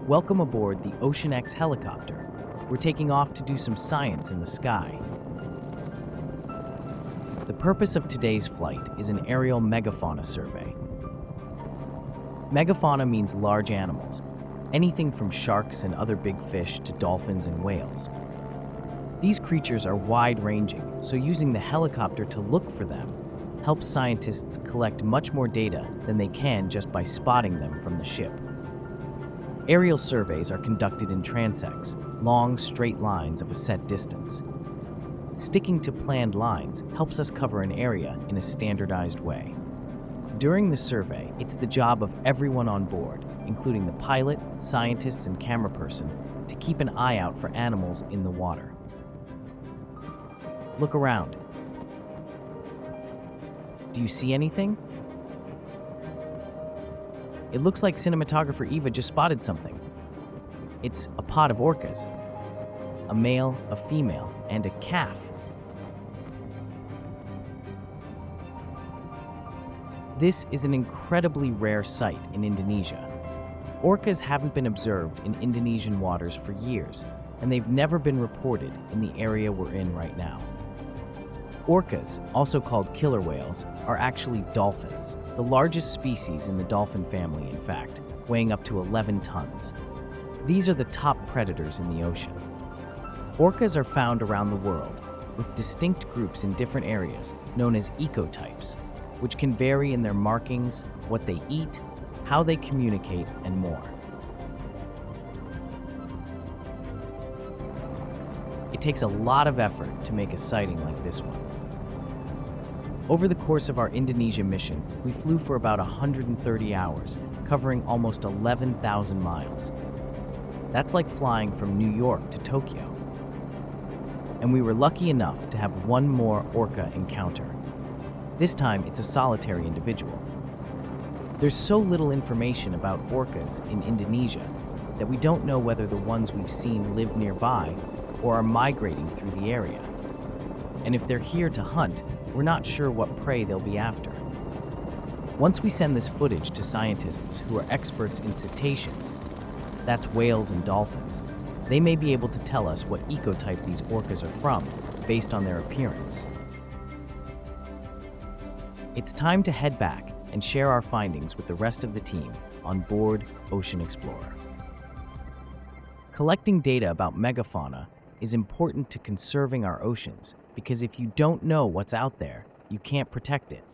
Welcome aboard the OceanX helicopter. We're taking off to do some science in the sky. The purpose of today's flight is an aerial megafauna survey. Megafauna means large animals, anything from sharks and other big fish to dolphins and whales. These creatures are wide-ranging, so using the helicopter to look for them helps scientists collect much more data than they can just by spotting them from the ship. Aerial surveys are conducted in transects, long, straight lines of a set distance. Sticking to planned lines helps us cover an area in a standardized way. During the survey, it's the job of everyone on board, including the pilot, scientists, and camera person, to keep an eye out for animals in the water. Look around. Do you see anything? It looks like cinematographer Eva just spotted something. It's a pod of orcas. A male, a female, and a calf. This is an incredibly rare sight in Indonesia. Orcas haven't been observed in Indonesian waters for years, and they've never been reported in the area we're in right now. Orcas, also called killer whales, are actually dolphins, the largest species in the dolphin family, in fact, weighing up to 11 tons. These are the top predators in the ocean. Orcas are found around the world, with distinct groups in different areas, known as ecotypes, which can vary in their markings, what they eat, how they communicate, and more. It takes a lot of effort to make a sighting like this one. Over the course of our Indonesia mission, we flew for about 130 hours, covering almost 11,000 miles. That's like flying from New York to Tokyo. And we were lucky enough to have one more orca encounter. This time, it's a solitary individual. There's so little information about orcas in Indonesia that we don't know whether the ones we've seen live nearby or are migrating through the area. And if they're here to hunt, we're not sure what prey they'll be after. Once we send this footage to scientists who are experts in cetaceans, that's whales and dolphins, they may be able to tell us what ecotype these orcas are from based on their appearance. It's time to head back and share our findings with the rest of the team on board Ocean Explorer. Collecting data about megafauna is important to conserving our oceans because if you don't know what's out there, you can't protect it.